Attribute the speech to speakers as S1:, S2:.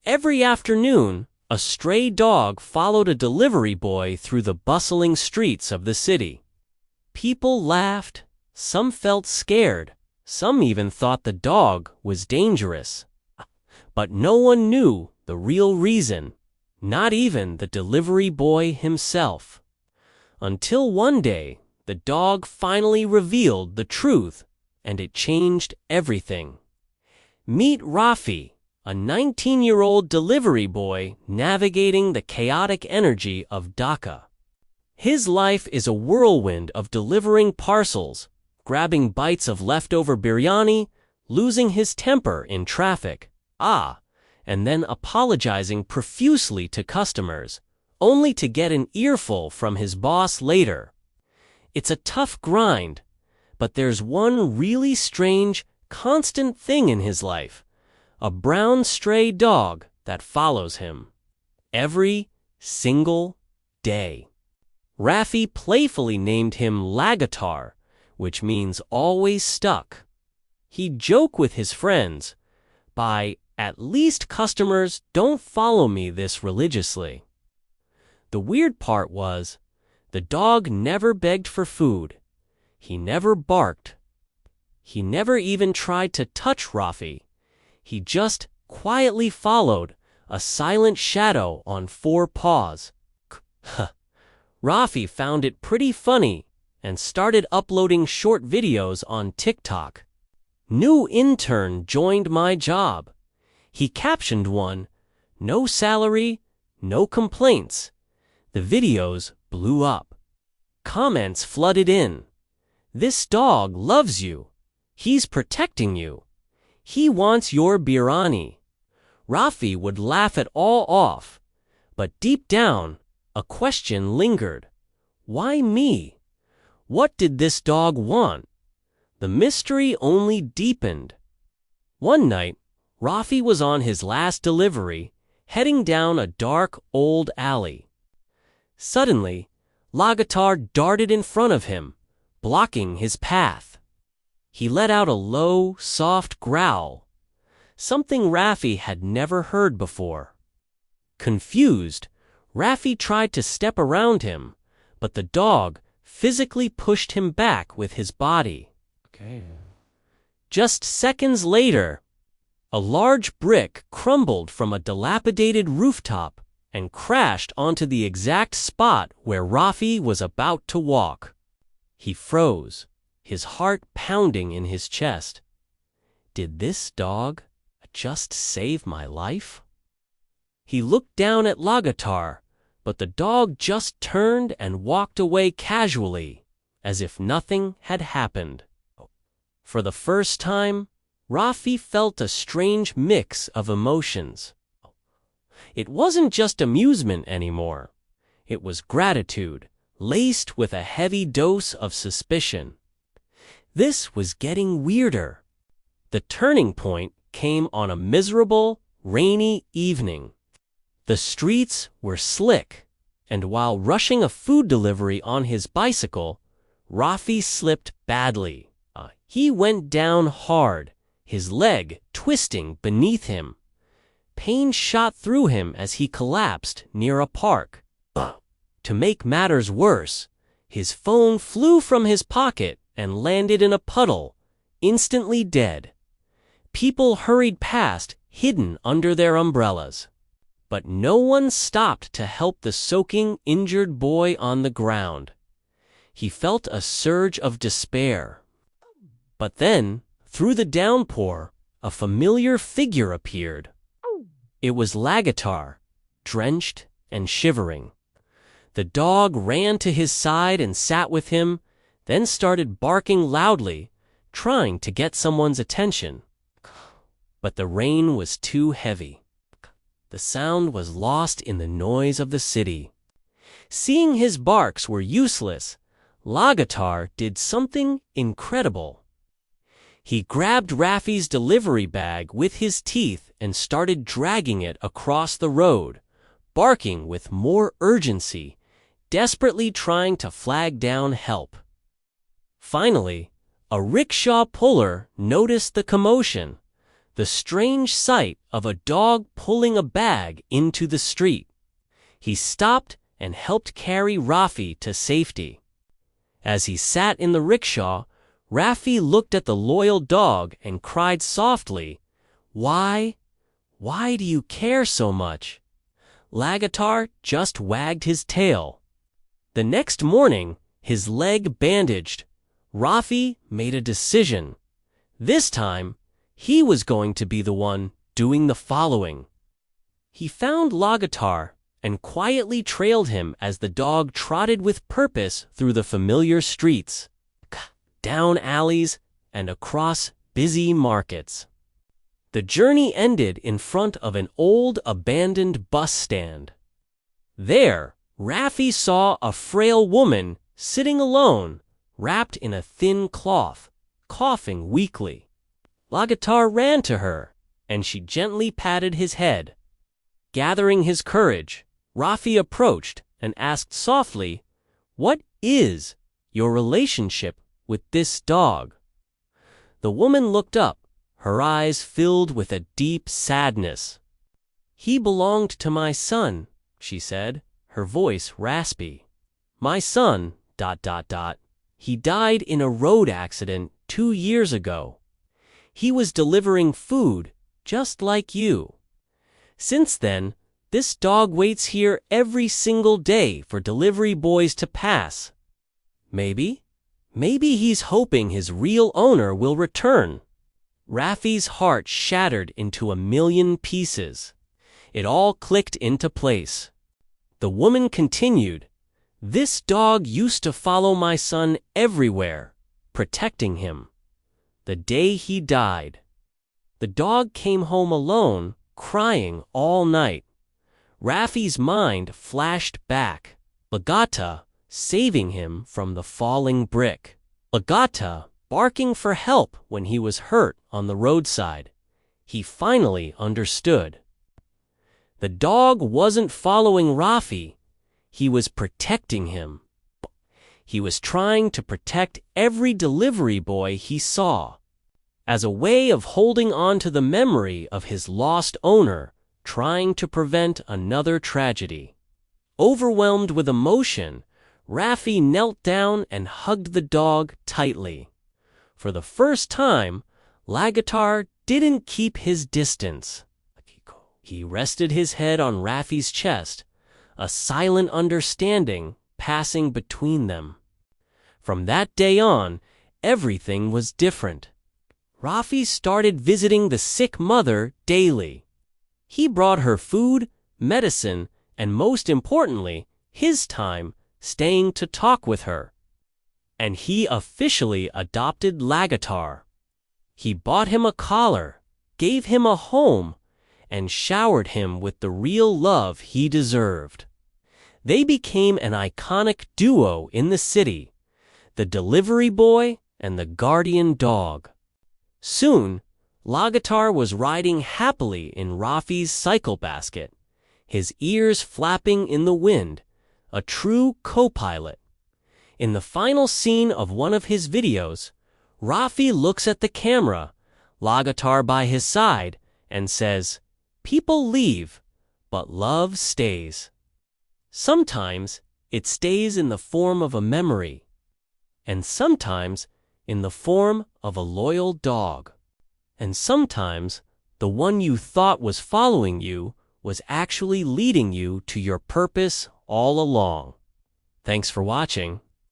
S1: Every afternoon, a stray dog followed a delivery boy through the bustling streets of the city. People laughed, some felt scared, some even thought the dog was dangerous. But no one knew the real reason, not even the delivery boy himself. Until one day, the dog finally revealed the truth, and it changed everything. Meet Rafi, a 19-year-old delivery boy navigating the chaotic energy of Dhaka. His life is a whirlwind of delivering parcels, grabbing bites of leftover biryani, losing his temper in traffic, and then apologizing profusely to customers, only to get an earful from his boss later. It's a tough grind, but there's one really strange, constant thing in his life: a brown stray dog that follows him every single day. Rafi playfully named him Lagatar, which means always stuck. He'd joke with his friends, at least customers don't follow me this religiously. The weird part was, the dog never begged for food. He never barked. He never even tried to touch Rafi. He just quietly followed, a silent shadow on 4 paws. Rafi found it pretty funny and started uploading short videos on TikTok. New intern joined my job. He captioned one, "No salary, no complaints." The videos blew up. Comments flooded in. "This dog loves you. He's protecting you. He wants your biryani." Rafi would laugh it all off, but deep down, a question lingered. Why me? What did this dog want? The mystery only deepened. One night, Rafi was on his last delivery, heading down a dark, old alley. Suddenly, Lagatar darted in front of him, blocking his path. He let out a low, soft growl, something Rafi had never heard before. Confused, Rafi tried to step around him, but the dog physically pushed him back with his body. Just seconds later, a large brick crumbled from a dilapidated rooftop and crashed onto the exact spot where Rafi was about to walk. He froze, his heart pounding in his chest. Did this dog just save my life? He looked down at Lagatar, but the dog just turned and walked away casually, as if nothing had happened. For the first time, Rafi felt a strange mix of emotions. It wasn't just amusement anymore. It was gratitude, laced with a heavy dose of suspicion. This was getting weirder. The turning point came on a miserable, rainy evening. The streets were slick, and while rushing a food delivery on his bicycle, Rafi slipped badly. He went down hard, his leg twisting beneath him. Pain shot through him as he collapsed near a park. To make matters worse, his phone flew from his pocket and landed in a puddle, instantly dead. People hurried past, hidden under their umbrellas. But no one stopped to help the soaking, injured boy on the ground. He felt a surge of despair. But then, through the downpour, a familiar figure appeared. It was Lagatar, drenched and shivering. The dog ran to his side and sat with him, then started barking loudly, trying to get someone's attention. But the rain was too heavy. The sound was lost in the noise of the city. Seeing his barks were useless, Lagatar did something incredible. He grabbed Rafi's delivery bag with his teeth and started dragging it across the road, barking with more urgency, desperately trying to flag down help. Finally, a rickshaw puller noticed the commotion. the strange sight of a dog pulling a bag into the street. He stopped and helped carry Rafi to safety. As he sat in the rickshaw, Rafi looked at the loyal dog and cried softly, "Why do you care so much?" Lagatar just wagged his tail. The next morning, his leg bandaged, Rafi made a decision. This time, he was going to be the one doing the following. He found Lagatar and quietly trailed him as the dog trotted with purpose through the familiar streets, down alleys, and across busy markets. The journey ended in front of an old abandoned bus stand. There, Rafi saw a frail woman sitting alone, wrapped in a thin cloth, coughing weakly. Lagatar ran to her, and she gently patted his head. Gathering his courage, Rafi approached and asked softly, "What is your relationship with this dog?" The woman looked up, her eyes filled with a deep sadness. "He belonged to my son," she said, her voice raspy. "My son, ... He died in a road accident 2 years ago. He was delivering food, just like you. Since then, this dog waits here every single day for delivery boys to pass. Maybe he's hoping his real owner will return." Rafi's heart shattered into a million pieces. It all clicked into place. The woman continued, "This dog used to follow my son everywhere, protecting him. The day he died, the dog came home alone, crying all night. Rafi's mind flashed back. Lagatar saving him from the falling brick. Lagatar barking for help when he was hurt on the roadside. He finally understood. The dog wasn't following Rafi. He was protecting him. He was trying to protect every delivery boy he saw. As a way of holding on to the memory of his lost owner, trying to prevent another tragedy. Overwhelmed with emotion, Rafi knelt down and hugged the dog tightly. For the first time, Lagatar didn't keep his distance. He rested his head on Rafi's chest, a silent understanding passing between them. From that day on, everything was different. Rafi started visiting the sick mother daily. He brought her food, medicine, and most importantly, his time, staying to talk with her. And he officially adopted Lagatar. He bought him a collar, gave him a home, and showered him with the real love he deserved. They became an iconic duo in the city, the delivery boy and the guardian dog. Soon, Lagatar was riding happily in Rafi's cycle basket, his ears flapping in the wind, a true co-pilot. In the final scene of one of his videos, Rafi looks at the camera, Lagatar by his side, and says, "People leave, but love stays." Sometimes it stays in the form of a memory, and sometimes in the form of a loyal dog. And sometimes the one you thought was following you was actually leading you to your purpose all along. Thanks for watching.